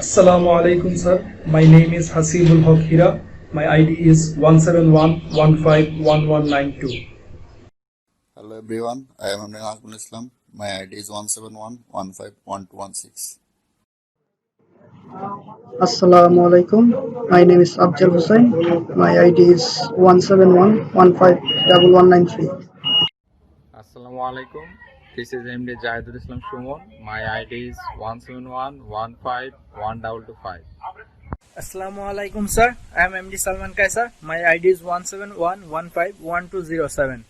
Assalamu alaikum sir. My name is Hasibul Haq Hira. My ID is 171151192. Hello everyone, I am Arduino Islam. My ID is 171151216. Assalamu alaikum. My name is Abdul Hussain. My ID is 171151193. Assalamu alaikum. This is MD Daffodil International University. My ID is 171151225. Assalamu alaikum sir, I am MD Salman Kaisar. My ID is 171151207.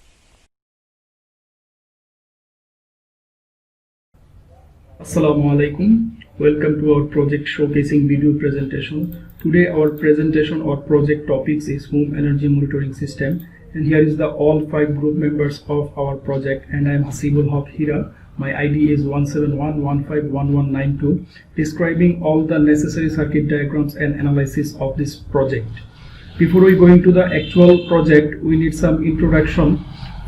Assalamu alaikum. Welcome to our project showcasing video presentation. Today our presentation or project topics is home energy monitoring system, and here is the all 5 group members of our project, and I am Hasibul Haq Hira. My ID is 171151192, describing all the necessary circuit diagrams and analysis of this project. Before we go into the actual project, we need some introduction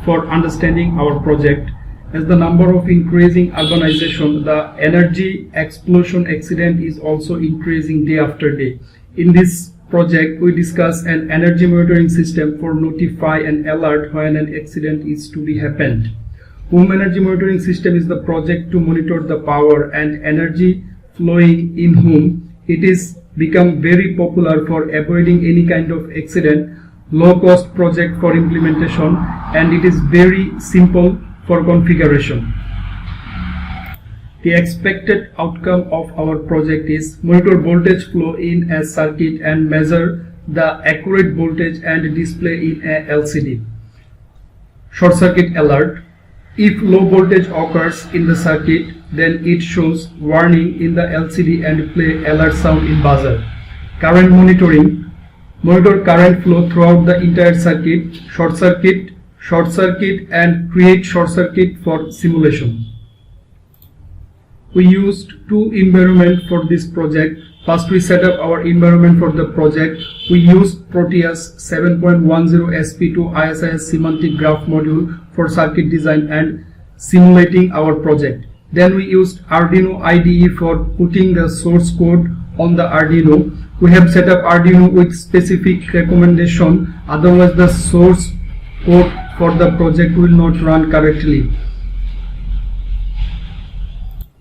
for understanding our project. As the number of increasing urbanization, the energy explosion accident is also increasing day after day. In this project, we discuss an energy monitoring system for notify and alert when an accident is to be happened. Home energy monitoring system is the project to monitor the power and energy flowing in home. It is become very popular for avoiding any kind of accident, low cost project for implementation, and it is very simple for configuration. The expected outcome of our project is monitor voltage flow in a circuit and measure the accurate voltage and display in a LCD. Short circuit alert. If low voltage occurs in the circuit, then it shows warning in the LCD and play alert sound in buzzer. Current monitoring. Monitor current flow throughout the entire circuit. Short circuit and create short circuit for simulation. We used 2 environments for this project. First, we set up our environment for the project. We used Proteus 7.10 SP2 ISIS semantic graph module for circuit design and simulating our project. Then we used Arduino IDE for putting the source code on the Arduino. We have set up Arduino with specific recommendation, otherwise the source code for the project will not run correctly.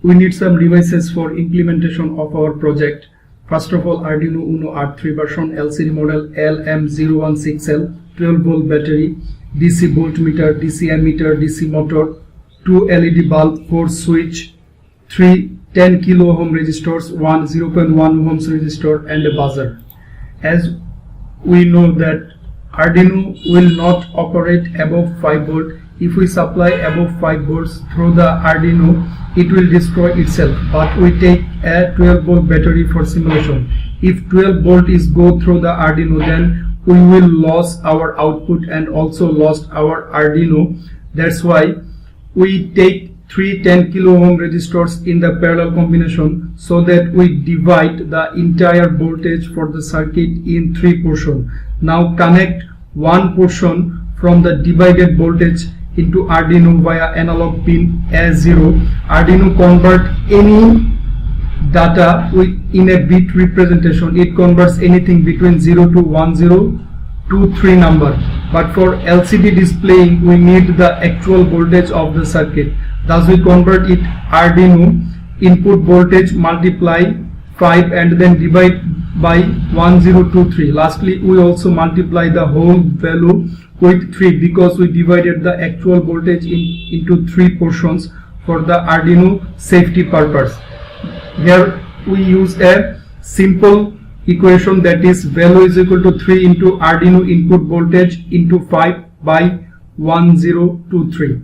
We need some devices for implementation of our project. First of all, Arduino Uno R3 version, LCD model LM016L, 12 volt battery, DC voltmeter, DC ammeter, DC motor, 2 LED bulb, 4 switch, 3 10 kilo ohm resistors, 1 0.1 ohms resistor, and a buzzer. As we know that Arduino will not operate above 5 volt. If we supply above 5 volts through the Arduino, it will destroy itself, but we take a 12 volt battery for simulation. If 12 volt is go through the Arduino, then we will lose our output and also lost our Arduino. That's why we take 3 10 kilo ohm resistors in the parallel combination, so that we divide the entire voltage for the circuit in 3 portions. Now connect one portion from the divided voltage into Arduino via analog pin A0. Arduino convert any data in a bit representation. It converts anything between 0 to 1023 number. But for LCD displaying, we need the actual voltage of the circuit. Thus we convert it Arduino input voltage multiply 5 and then divide by 1023. Lastly, we also multiply the whole value with 3 because we divided the actual voltage into 3 portions for the Arduino safety purpose. Here we use a simple equation, that is value is equal to 3 into Arduino input voltage into 5 by 1023.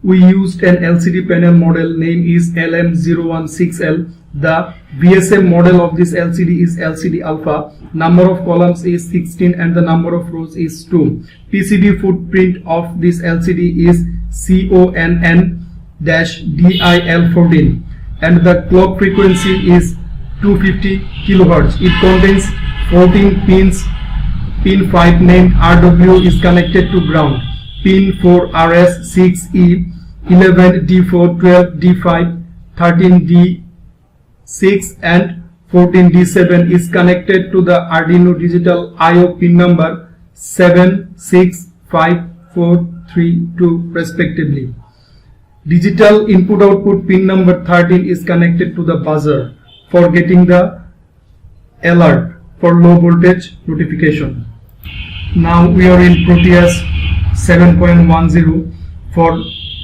We used an LCD panel model, name is LM016L. The VSM model of this LCD is LCD Alpha. Number of columns is 16 and the number of rows is 2. PCB footprint of this LCD is CONN-DIL14 and the clock frequency is 250 kHz. It contains 14 pins. Pin 5 named RW is connected to ground. Pin 4 RS, 6E, 11 D4, 12 D5, 13 D 6 and 14D7 is connected to the Arduino digital I/O pin number 7, 6, 5, 4, 3, 2 respectively. Digital input-output pin number 13 is connected to the buzzer for getting the alert for low voltage notification. Now we are in Proteus 7.10 for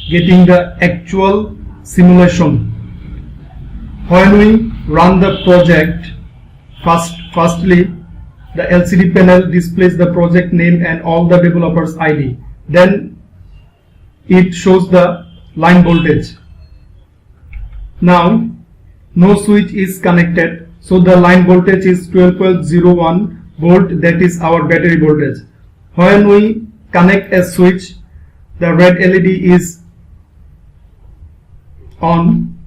getting the actual simulation. When we run the project, firstly the LCD panel displays the project name and all the developers ID. Then it shows the line voltage. Now no switch is connected, so the line voltage is 12.01 volt, that is our battery voltage. When we connect a switch, the red LED is on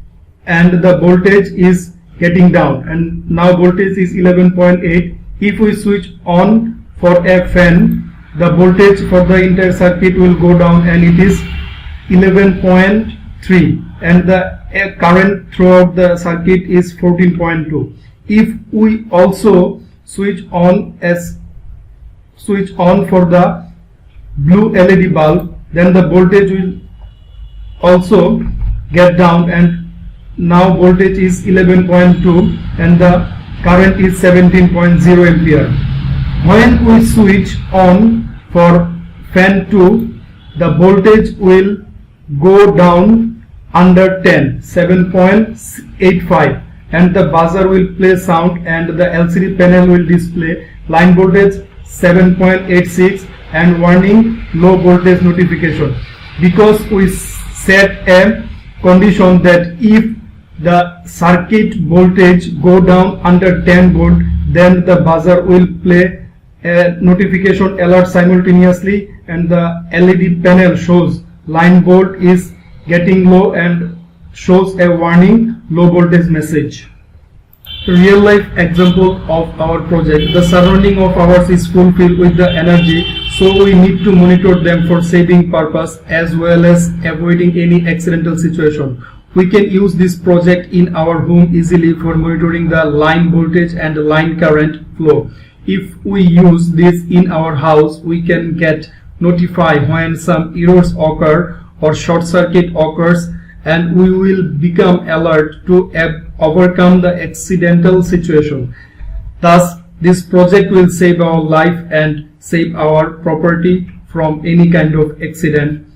and the voltage is getting down, and now voltage is 11.8. If we switch on for a fan, the voltage for the entire circuit will go down and it is 11.3, and the current throughout the circuit is 14.2. If we also switch on for the blue LED bulb, then the voltage will also get down, and now voltage is 11.2 and the current is 17.0 ampere. When we switch on for fan 2, the voltage will go down under 10, 7.85, and the buzzer will play sound and the LCD panel will display line voltage 7.86 and warning low voltage notification, because we set a condition that if the circuit voltage go down under 10 volt, then the buzzer will play a notification alert simultaneously and the LED panel shows line volt is getting low and shows a warning low voltage message. Real life example of our project. The surrounding of ours is fulfilled with the energy, so we need to monitor them for saving purpose as well as avoiding any accidental situation. We can use this project in our home easily for monitoring the line voltage and line current flow. If we use this in our house, we can get notified when some errors occur or short circuit occurs, and we will become alert to overcome the accidental situation. Thus, this project will save our life and save our property from any kind of accident.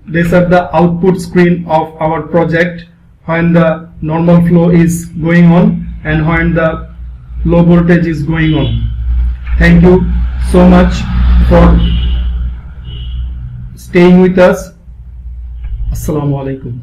These are the output screen of our project when the normal flow is going on and when the low voltage is going on. Thank you so much for staying with us. Assalamu alaikum.